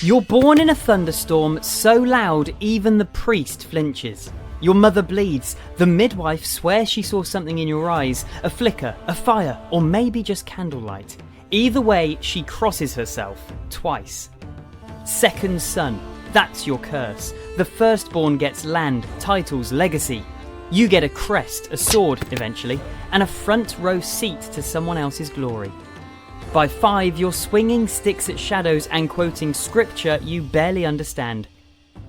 You're born in a thunderstorm so loud even the priest flinches. Your mother bleeds. The midwife swears she saw something in your eyes, a flicker, a fire, or maybe just candlelight. Either way, she crosses herself twice. Second son, that's your curse. The firstborn gets land, titles, legacy. You get a crest, a sword eventually, and a front row seat to someone else's glory. By 5, you're swinging sticks at shadows and quoting scripture you barely understand.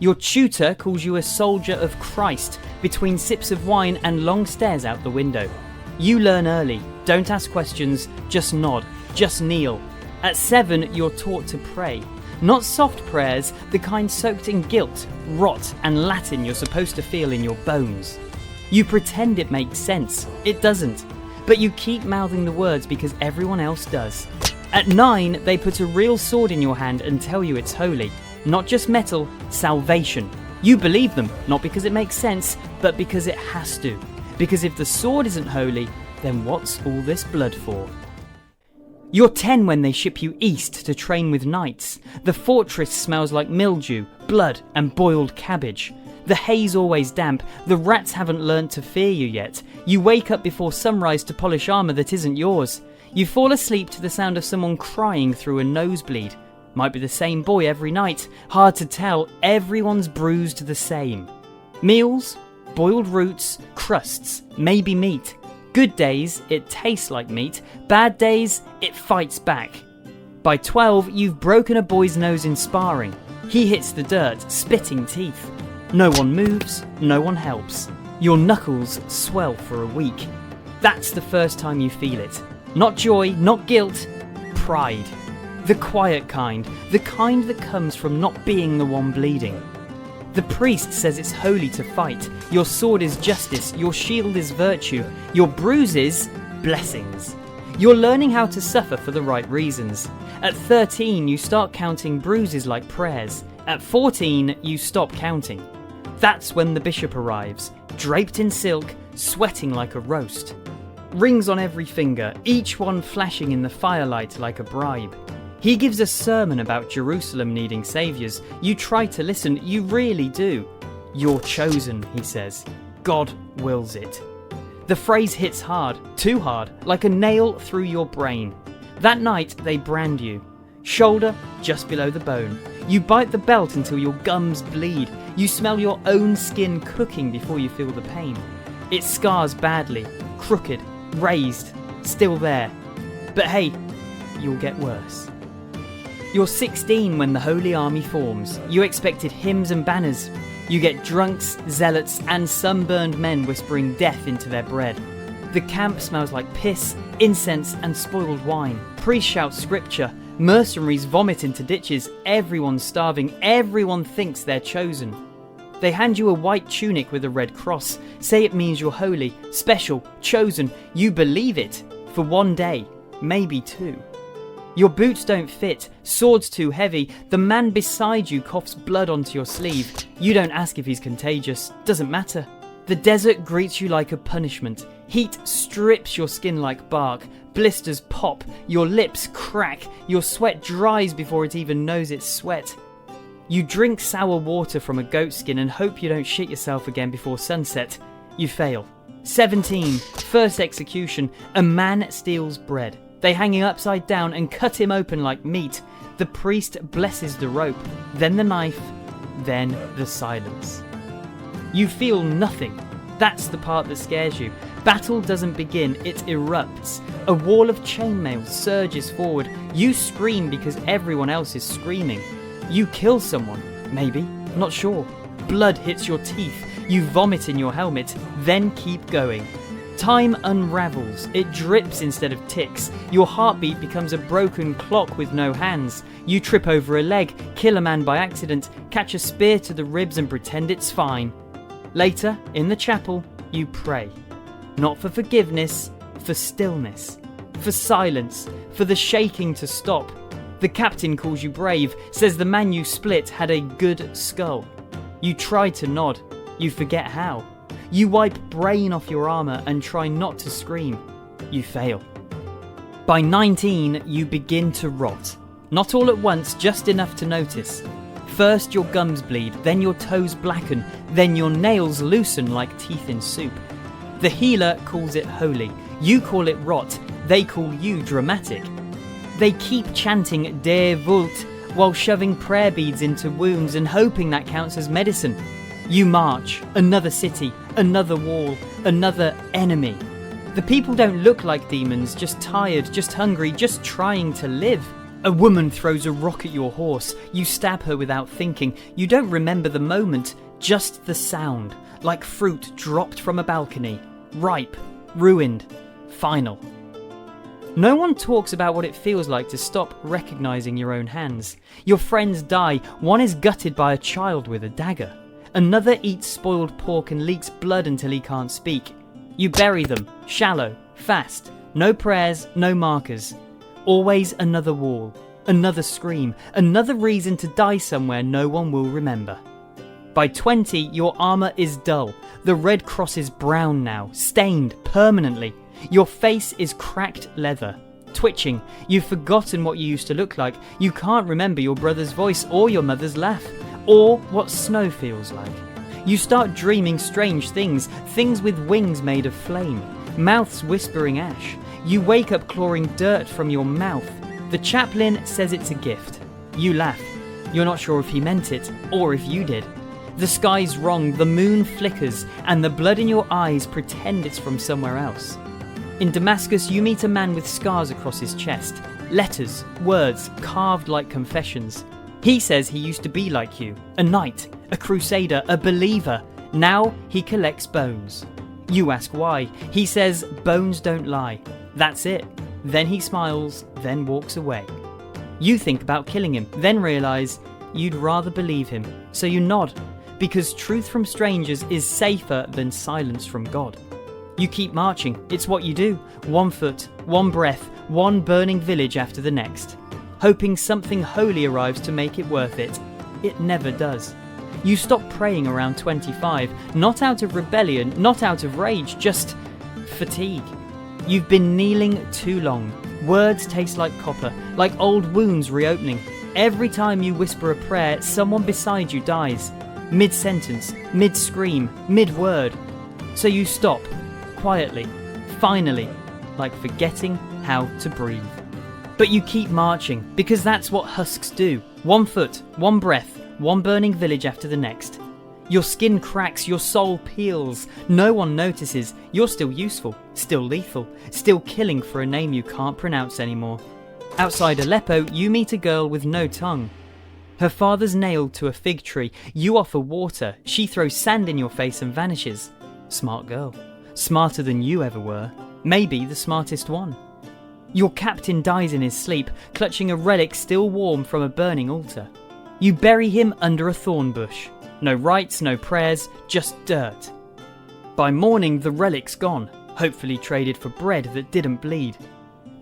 Your tutor calls you a soldier of Christ between sips of wine and long stares out the window. You learn early, don't ask questions, just nod, just kneel. At 7, you're taught to pray. Not soft prayers, the kind soaked in guilt, rot and Latin you're supposed to feel in your bones. You pretend it makes sense, it doesn't. But you keep mouthing the words because everyone else does. At 9, they put a real sword in your hand and tell you it's holy. Not just metal, salvation. You believe them, not because it makes sense, but because it has to. Because if the sword isn't holy, then what's all this blood for? You're 10 when they ship you east to train with knights. The fortress smells like mildew, blood and boiled cabbage. The hay's always damp, the rats haven't learnt to fear you yet. You wake up before sunrise to polish armour that isn't yours. You fall asleep to the sound of someone crying through a nosebleed. Might be the same boy every night, hard to tell, everyone's bruised the same. Meals, boiled roots, crusts, maybe meat. Good days, it tastes like meat. Bad days, it fights back. By 12, you've broken a boy's nose in sparring. He hits the dirt, spitting teeth. No one moves, no one helps. Your knuckles swell for a week. That's the first time you feel it. Not joy, not guilt, pride. The quiet kind, the kind that comes from not being the one bleeding. The priest says it's holy to fight. Your sword is justice, your shield is virtue, your bruises, blessings. You're learning how to suffer for the right reasons. At 13, you start counting bruises like prayers. At 14, you stop counting. That's when the bishop arrives, draped in silk, sweating like a roast. Rings on every finger, each one flashing in the firelight like a bribe. He gives a sermon about Jerusalem needing saviours. You try to listen, you really do. You're chosen, he says. God wills it. The phrase hits hard, too hard, like a nail through your brain. That night they brand you. Shoulder just below the bone. You bite the belt until your gums bleed. You smell your own skin cooking before you feel the pain. It scars badly, crooked, raised, still there. But hey, you'll get worse. You're 16 when the Holy Army forms. You expected hymns and banners. You get drunks, zealots, and sunburned men whispering death into their bread. The camp smells like piss, incense, and spoiled wine. Priests shout scripture. Mercenaries vomit into ditches. Everyone's starving. Everyone thinks they're chosen. They hand you a white tunic with a red cross. Say it means you're holy, special, chosen. You believe it. For one day, maybe 2. Your boots don't fit, sword's too heavy, the man beside you coughs blood onto your sleeve. You don't ask if he's contagious, doesn't matter. The desert greets you like a punishment. Heat strips your skin like bark, blisters pop, your lips crack, your sweat dries before it even knows it's sweat. You drink sour water from a goat skin and hope you don't shit yourself again before sunset. You fail. 17, first execution, a man steals bread. They hang him upside down and cut him open like meat. The priest blesses the rope, then the knife, then the silence. You feel nothing. That's the part that scares you. Battle doesn't begin, it erupts. A wall of chainmail surges forward. You scream because everyone else is screaming. You kill someone, maybe, not sure. Blood hits your teeth. You vomit in your helmet, then keep going. Time unravels, it drips instead of ticks. Your heartbeat becomes a broken clock with no hands. You trip over a leg, kill a man by accident, catch a spear to the ribs and pretend it's fine. Later, in the chapel, you pray. Not for forgiveness, for stillness, for silence, for the shaking to stop. The captain calls you brave, says the man you split had a good skull. You try to nod, you forget how. You wipe brain off your armour and try not to scream. You fail. By 19, you begin to rot. Not all at once, just enough to notice. First your gums bleed, then your toes blacken, then your nails loosen like teeth in soup. The healer calls it holy, you call it rot, they call you dramatic. They keep chanting devout while shoving prayer beads into wounds and hoping that counts as medicine. You march, another city, another wall, another enemy. The people don't look like demons, just tired, just hungry, just trying to live. A woman throws a rock at your horse. You stab her without thinking. You don't remember the moment, just the sound, like fruit dropped from a balcony. Ripe, ruined, final. No one talks about what it feels like to stop recognizing your own hands. Your friends die. One is gutted by a child with a dagger. Another eats spoiled pork and leaks blood until he can't speak. You bury them, shallow, fast, no prayers, no markers. Always another wall, another scream, another reason to die somewhere no one will remember. By 20, your armour is dull. The red cross is brown now, stained permanently. Your face is cracked leather, twitching. You've forgotten what you used to look like. You can't remember your brother's voice or your mother's laugh, or what snow feels like. You start dreaming strange things, things with wings made of flame, mouths whispering ash. You wake up clawing dirt from your mouth. The chaplain says it's a gift. You laugh. You're not sure if he meant it, or if you did. The sky's wrong, the moon flickers, and the blood in your eyes pretend it's from somewhere else. In Damascus, you meet a man with scars across his chest. Letters, words, carved like confessions. He says he used to be like you, a knight, a crusader, a believer. Now he collects bones. You ask why. He says bones don't lie. That's it. Then he smiles, then walks away. You think about killing him, then realise you'd rather believe him. So you nod, because truth from strangers is safer than silence from God. You keep marching, it's what you do. One foot, one breath, one burning village after the next. Hoping something holy arrives to make it worth it. It never does. You stop praying around 25, not out of rebellion, not out of rage, just fatigue. You've been kneeling too long. Words taste like copper, like old wounds reopening. Every time you whisper a prayer, someone beside you dies. Mid-sentence, mid-scream, mid-word. So you stop, quietly, finally, like forgetting how to breathe. But you keep marching, because that's what husks do. One foot, one breath, one burning village after the next. Your skin cracks, your soul peels. No one notices. You're still useful, still lethal, still killing for a name you can't pronounce anymore. Outside Aleppo, you meet a girl with no tongue. Her father's nailed to a fig tree. You offer water. She throws sand in your face and vanishes. Smart girl. Smarter than you ever were. Maybe the smartest one. Your captain dies in his sleep, clutching a relic still warm from a burning altar. You bury him under a thorn bush. No rites, no prayers, just dirt. By morning, the relic's gone, hopefully traded for bread that didn't bleed.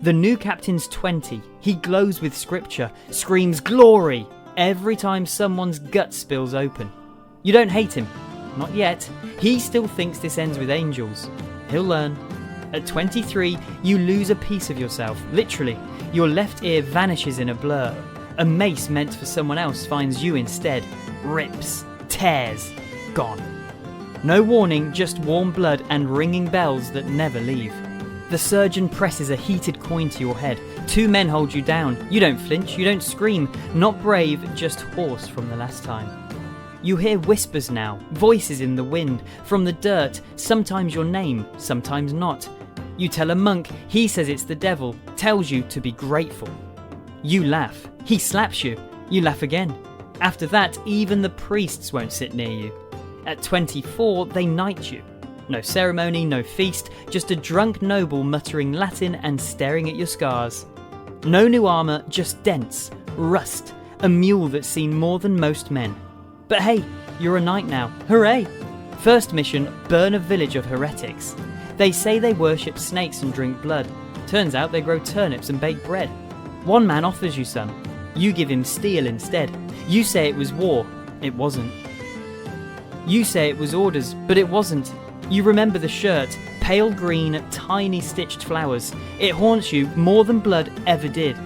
The new captain's 20. He glows with scripture, screams glory every time someone's gut spills open. You don't hate him. Not yet. He still thinks this ends with angels. He'll learn. At 23, you lose a piece of yourself, literally. Your left ear vanishes in a blur. A mace meant for someone else finds you instead. Rips. Tears. Gone. No warning, just warm blood and ringing bells that never leave. The surgeon presses a heated coin to your head. 2 men hold you down. You don't flinch, you don't scream. Not brave, just hoarse from the last time. You hear whispers now, voices in the wind, from the dirt, sometimes your name, sometimes not. You tell a monk, he says it's the devil, tells you to be grateful. You laugh, he slaps you, you laugh again. After that, even the priests won't sit near you. At 24, they knight you. No ceremony, no feast, just a drunk noble muttering Latin and staring at your scars. No new armour, just dents, rust, a mule that's seen more than most men. But hey, you're a knight now, hooray! First mission, burn a village of heretics. They say they worship snakes and drink blood. Turns out they grow turnips and bake bread. One man offers you some. You give him steel instead. You say it was war. It wasn't. You say it was orders, but it wasn't. You remember the shirt, pale green, tiny stitched flowers. It haunts you more than blood ever did.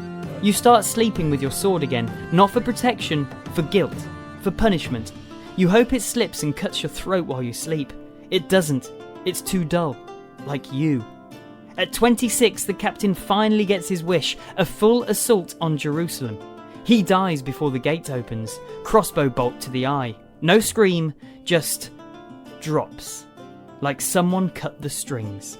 You start sleeping with your sword again, not for protection, for guilt, for punishment. You hope it slips and cuts your throat while you sleep. It doesn't. It's too dull. Like you. At 26, the captain finally gets his wish, a full assault on Jerusalem. He dies before the gate opens, crossbow bolt to the eye. No scream, just drops. Like someone cut the strings.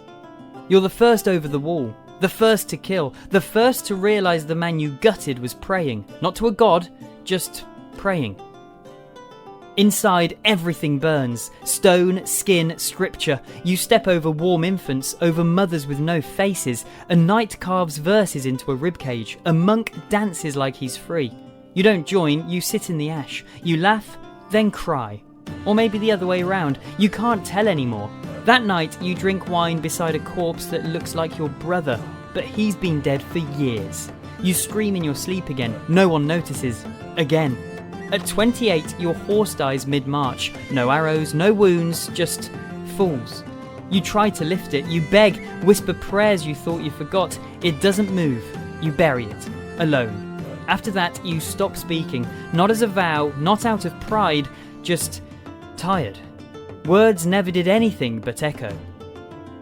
You're the first over the wall, the first to kill, the first to realise the man you gutted was praying. Not to a god, just praying. Inside, everything burns. Stone, skin, scripture. You step over warm infants, over mothers with no faces. A knight carves verses into a ribcage. A monk dances like he's free. You don't join, you sit in the ash. You laugh, then cry. Or maybe the other way around. You can't tell anymore. That night, you drink wine beside a corpse that looks like your brother, but he's been dead for years. You scream in your sleep again. No one notices. Again. At 28, your horse dies mid-march. No arrows, no wounds, just falls. You try to lift it, you beg, whisper prayers you thought you forgot. It doesn't move. You bury it, alone. After that, you stop speaking, not as a vow, not out of pride, just tired. Words never did anything but echo.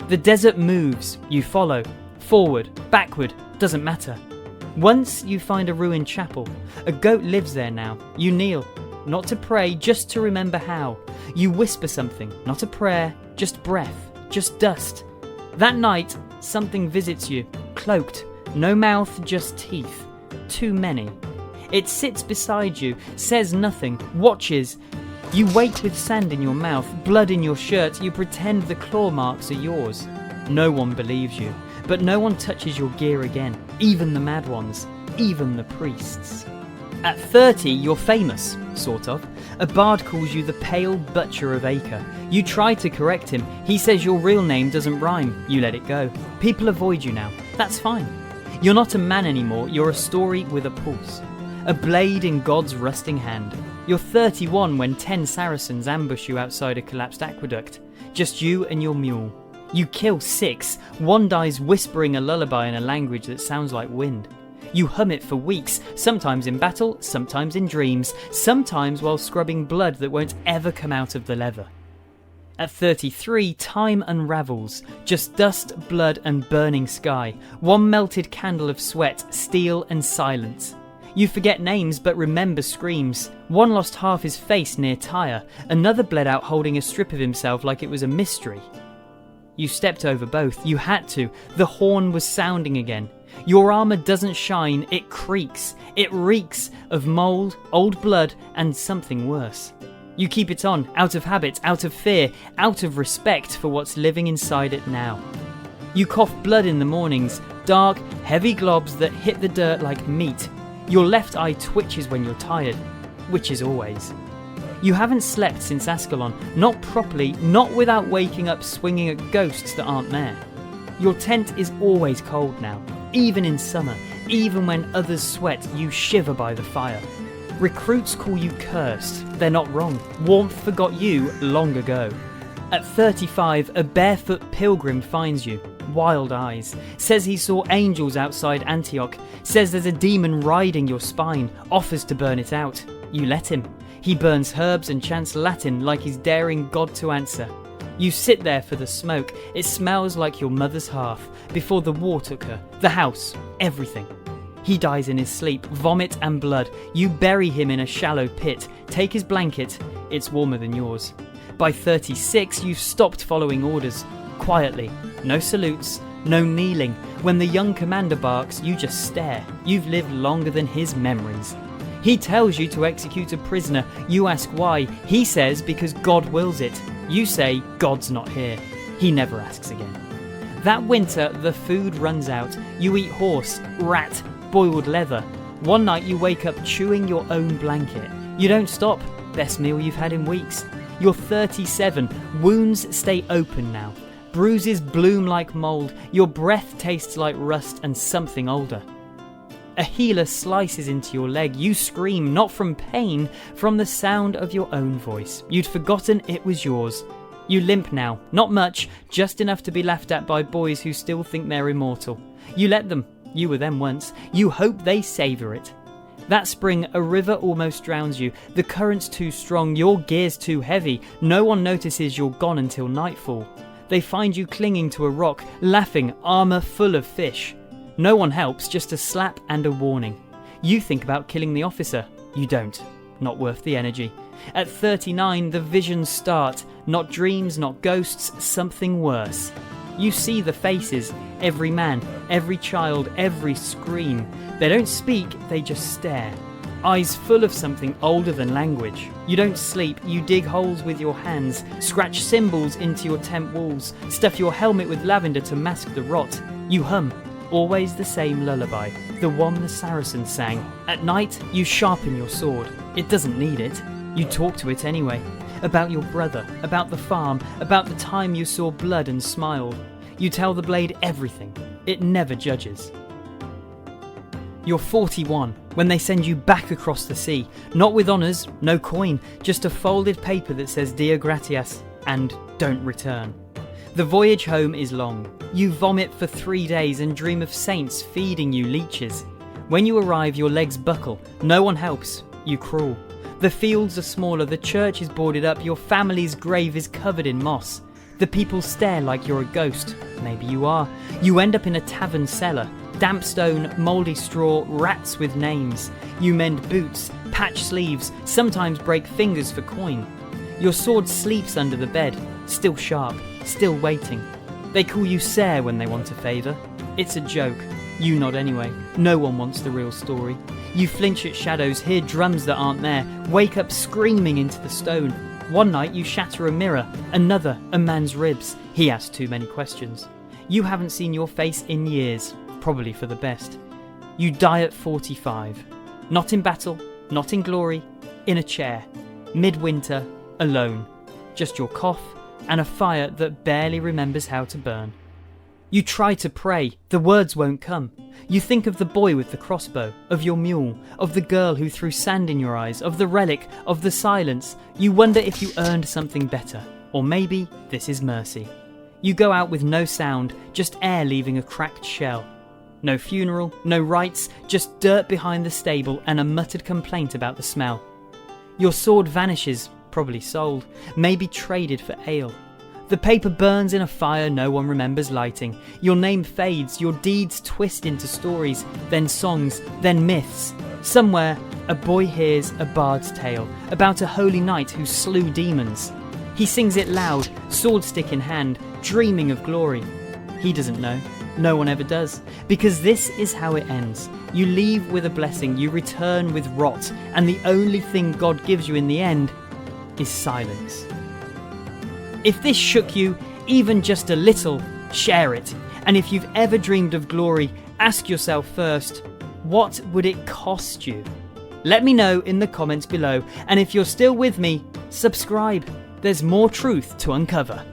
The desert moves, you follow. Forward, backward, doesn't matter. Once you find a ruined chapel. A goat lives there now. You kneel, not to pray, just to remember how. You whisper something, not a prayer, just breath, just dust. That night, something visits you, cloaked, no mouth, just teeth. Too many. It sits beside you, says nothing, watches. You wait with sand in your mouth, blood in your shirt, you pretend the claw marks are yours. No one believes you. But no one touches your gear again, even the mad ones, even the priests. At 30, you're famous, sort of. A bard calls you the Pale Butcher of Acre. You try to correct him. He says your real name doesn't rhyme. You let it go. People avoid you now. That's fine. You're not a man anymore. You're a story with a pulse. A blade in God's rusting hand. You're 31 when 10 Saracens ambush you outside a collapsed aqueduct. Just you and your mule. You kill 6, one dies whispering a lullaby in a language that sounds like wind. You hum it for weeks, sometimes in battle, sometimes in dreams, sometimes while scrubbing blood that won't ever come out of the leather. At 33, time unravels, just dust, blood and burning sky, one melted candle of sweat, steel and silence. You forget names but remember screams. One lost half his face near Tyre, another bled out holding a strip of himself like it was a mystery. You stepped over both, you had to. The horn was sounding again. Your armour doesn't shine, it creaks. It reeks of mould, old blood and something worse. You keep it on, out of habit, out of fear, out of respect for what's living inside it now. You cough blood in the mornings, dark, heavy globs that hit the dirt like meat. Your left eye twitches when you're tired, which is always. You haven't slept since Ascalon, not properly, not without waking up swinging at ghosts that aren't there. Your tent is always cold now, even in summer, even when others sweat, you shiver by the fire. Recruits call you cursed, they're not wrong. Warmth forgot you long ago. At 35, a barefoot pilgrim finds you, wild eyes, says he saw angels outside Antioch, says there's a demon riding your spine, offers to burn it out. You let him. He burns herbs and chants Latin like he's daring God to answer. You sit there for the smoke, it smells like your mother's half, before the war took her, the house, everything. He dies in his sleep, vomit and blood. You bury him in a shallow pit, take his blanket, it's warmer than yours. By 36, you've stopped following orders, quietly, no salutes, no kneeling. When the young commander barks, you just stare. You've lived longer than his memories. He tells you to execute a prisoner. You ask why. He says because God wills it. You say God's not here. He never asks again. That winter, the food runs out. You eat horse, rat, boiled leather. One night you wake up chewing your own blanket. You don't stop. Best meal you've had in weeks. You're 37. Wounds stay open now. Bruises bloom like mould. Your breath tastes like rust and something older. A healer slices into your leg. You scream, not from pain, from the sound of your own voice. You'd forgotten it was yours. You limp now, not much, just enough to be laughed at by boys who still think they're immortal. You let them, You were them once. You hope they savour it. That spring, a river almost drowns you. The current's too strong, your gear's too heavy. No one notices you're gone until nightfall. They find you clinging to a rock, laughing, armour full of fish. No one helps, just a slap and a warning. You think about killing the officer. You don't. Not worth the energy. At 39, the visions start. Not dreams, not ghosts, something worse. You see the faces, every man, every child, every scream. They don't speak, they just stare. Eyes full of something older than language. You don't sleep, you dig holes with your hands, scratch symbols into your tent walls, stuff your helmet with lavender to mask the rot. You hum, always the same lullaby, the one the Saracens sang. At night, you sharpen your sword. It doesn't need it. You talk to it anyway. About your brother, about the farm, about the time you saw blood and smiled. You tell the blade everything. It never judges. You're 41 when they send you back across the sea. Not with honours, no coin, just a folded paper that says Dia gratias and don't return. The voyage home is long. You vomit for 3 days and dream of saints feeding you leeches. When you arrive, your legs buckle. No one helps. You crawl. The fields are smaller, the church is boarded up, your family's grave is covered in moss. The people stare like you're a ghost. Maybe you are. You end up in a tavern cellar. Damp stone, mouldy straw, rats with names. You mend boots, patch sleeves, sometimes break fingers for coin. Your sword sleeps under the bed, still sharp, still waiting. They call you Sir when they want a favour. It's a joke. You nod anyway. No one wants the real story. You flinch at shadows, hear drums that aren't there, wake up screaming into the stone. One night you shatter a mirror, another a man's ribs. He asks too many questions. You haven't seen your face in years, probably for the best. You die at 45. Not in battle, not in glory, in a chair. Midwinter, alone. Just your cough and a fire that barely remembers how to burn. You try to pray, the words won't come. You think of the boy with the crossbow, of your mule, of the girl who threw sand in your eyes, of the relic, of the silence. You wonder if you earned something better, or maybe this is mercy. You go out with no sound, just air leaving a cracked shell. No funeral, no rites, just dirt behind the stable and a muttered complaint about the smell. Your sword vanishes, probably sold, maybe traded for ale. The paper burns in a fire no one remembers lighting. Your name fades, your deeds twist into stories, then songs, then myths. Somewhere, a boy hears a bard's tale about a holy knight who slew demons. He sings it loud, sword stick in hand, dreaming of glory. He doesn't know. No one ever does. Because this is how it ends. You leave with a blessing, you return with rot, and the only thing God gives you in the end is silence. If this shook you, even just a little, share it. And if you've ever dreamed of glory, ask yourself first, what would it cost you? Let me know in the comments below, and if you're still with me, subscribe. There's more truth to uncover.